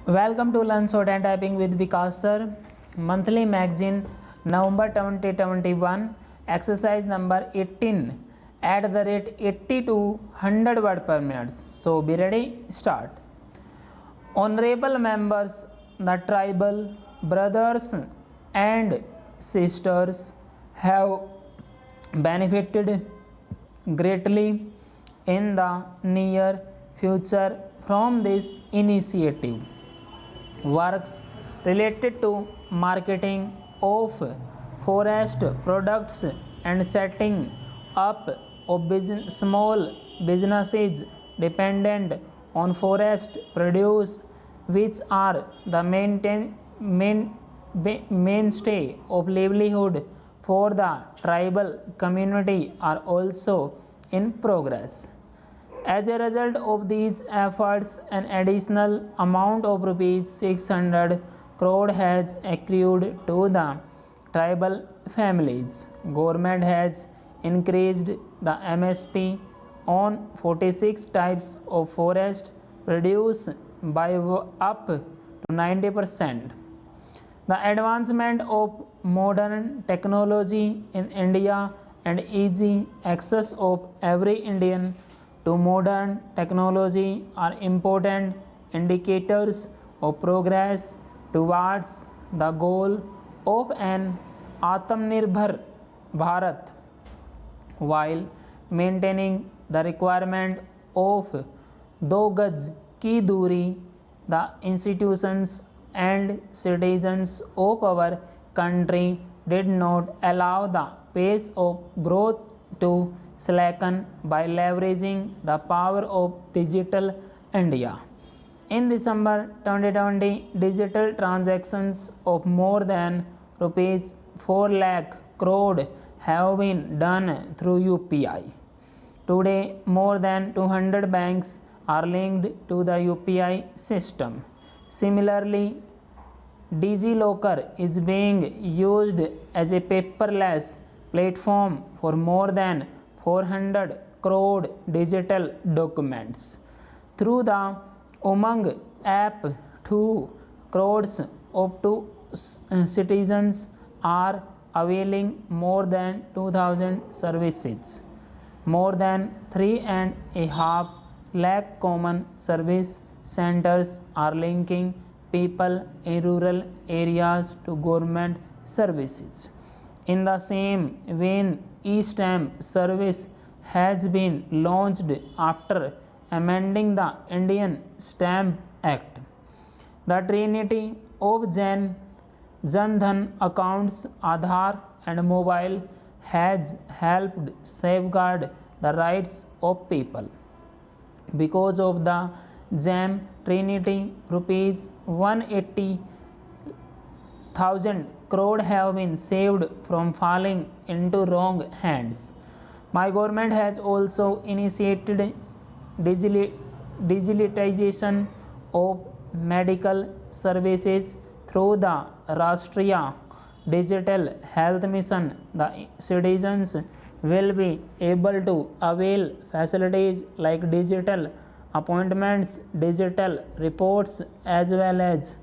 Welcome to Learn Short and Typing with Vikas sir. Monthly magazine, November 2021, exercise number 18 at the rate 80 to 100 word per minute. So be ready, start. Honorable members, the tribal brothers and sisters have benefited greatly in the near future from this initiative. Works related to marketing of forest products and setting up of small businesses dependent on forest produce, which are the mainstay of livelihood for the tribal community, are also in progress. As a result of these efforts, an additional amount of rupees 600 crore has accrued to the tribal families. Government has increased the MSP on 46 types of forest produce by up to 90%. The advancement of modern technology in India and easy access of every Indian to modern technology are important indicators of progress towards the goal of an Atmanirbhar Bharat, while maintaining the requirement of do gaj ki duri. The institutions and citizens of our country did not allow the pace of growth to slacken by leveraging the power of digital India. In December 2020, digital transactions of more than rupees 4 lakh crore have been done through UPI. Today, more than 200 banks are linked to the UPI system. Similarly, DigiLocker is being used as a paperless platform for more than 400 crore digital documents. Through the Umang app, 2 crores of citizens are availing more than 2000 services. More than 3.5 lakh common service centers are linking people in rural areas to government services. In the same vein, e-stamp service has been launched after amending the Indian Stamp Act. The trinity of Jan Dhan accounts, Aadhaar and mobile has helped safeguard the rights of people. Because of the JAM trinity, rupees 180,000 crore have been saved from falling into wrong hands. My government has also initiated digitalization of medical services through the Rashtriya Digital Health Mission. The citizens will be able to avail facilities like digital appointments, digital reports, as well as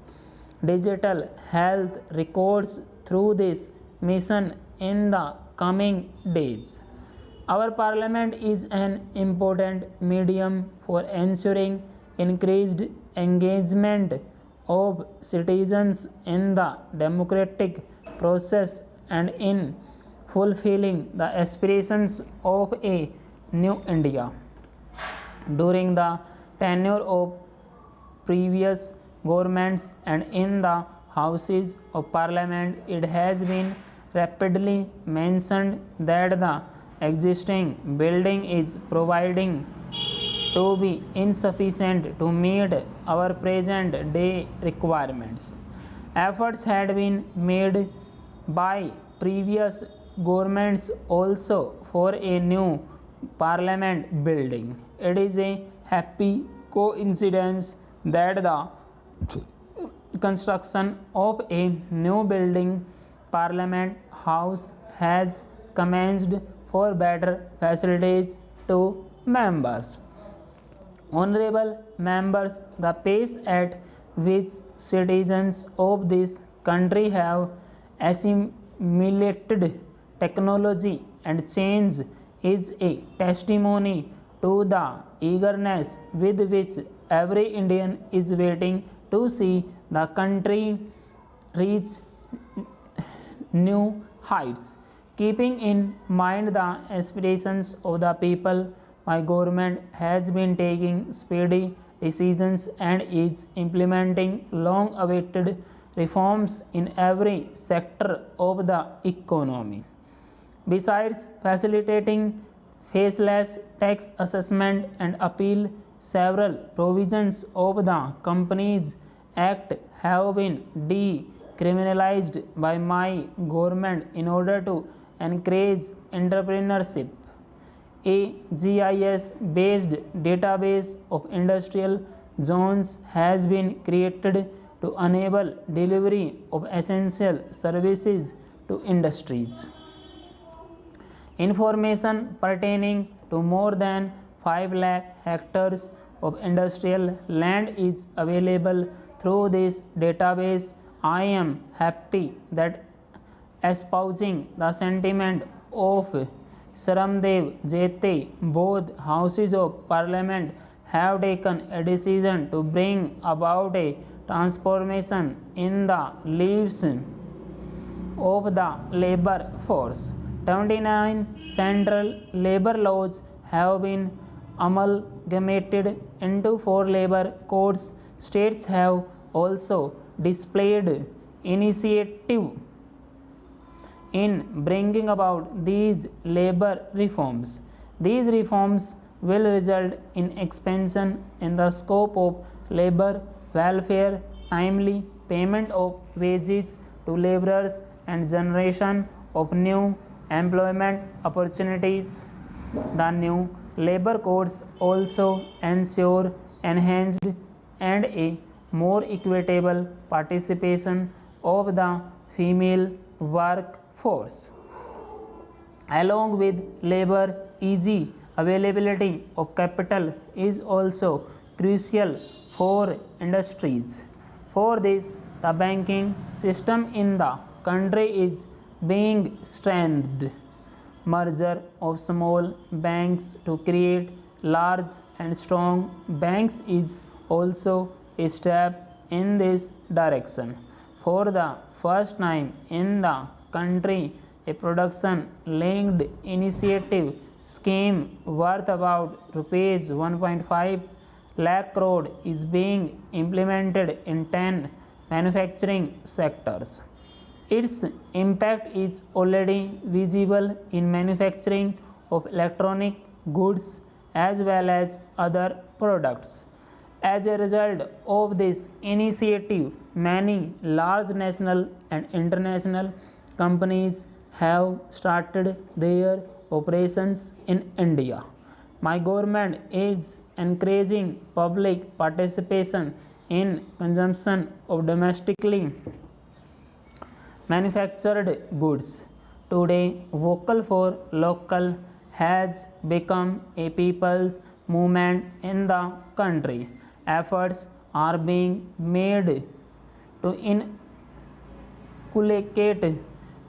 digital health records through this mission in the coming days. Our parliament is an important medium for ensuring increased engagement of citizens in the democratic process and in fulfilling the aspirations of a new India. During the tenure of previous governments and in the houses of parliament, it has been rapidly mentioned that the existing building is providing to be insufficient to meet our present day requirements. Efforts had been made by previous governments also for a new parliament building. It is a happy coincidence that the construction of a new building, Parliament House, has commenced for better facilities to members. Honorable members, the pace at which citizens of this country have assimilated technology and change is a testimony to the eagerness with which every Indian is waiting to see the country reach new heights. Keeping in mind the aspirations of the people, my government has been taking speedy decisions and is implementing long awaited reforms in every sector of the economy. Besides facilitating faceless tax assessment and appeal, several provisions of the Companies Act have been decriminalized by my government in order to encourage entrepreneurship. A GIS-based database of industrial zones has been created to enable delivery of essential services to industries. Information pertaining to more than 5 lakh hectares of industrial land is available through this database. I am happy that espousing the sentiment of Saramdev Jete, both houses of parliament have taken a decision to bring about a transformation in the lives of the labor force. 29 central labor laws have been amalgamated into 4 labor codes. States have also displayed initiative in bringing about these labor reforms. These reforms will result in expansion in the scope of labor welfare, timely payment of wages to laborers, and generation of new employment opportunities. The new labor codes also ensure enhanced and a more equitable participation of the female workforce. Along with labor, easy availability of capital is also crucial for industries. For this, the banking system in the country is being strengthened. Merger of small banks to create large and strong banks is also a step in this direction. For the first time in the country, a production linked initiative scheme worth about rupees 1.5 lakh crore is being implemented in 10 manufacturing sectors. Its impact is already visible in manufacturing of electronic goods as well as other products. As a result of this initiative, many large national and international companies have started their operations in India. My government is encouraging public participation in consumption of domestically manufactured goods. Today, vocal for local has become a people's movement in the country. Efforts are being made to inculcate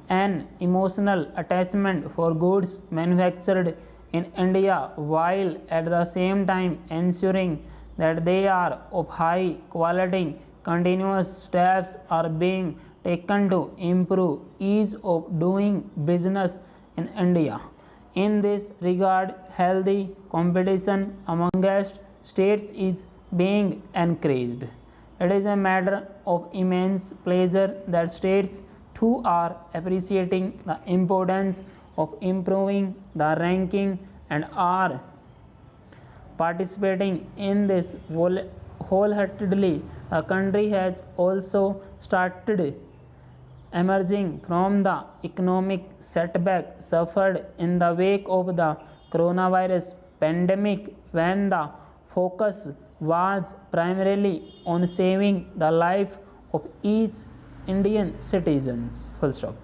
an emotional attachment for goods manufactured in India while at the same time ensuring that they are of high quality. Continuous steps are being taken to improve ease of doing business in India. In this regard, healthy competition amongst states is being encouraged. It is a matter of immense pleasure that states too are appreciating the importance of improving the ranking and are participating in this wholeheartedly. The country has also started emerging from the economic setback suffered in the wake of the coronavirus pandemic, when the focus was primarily on saving the life of each Indian citizens. Full stop.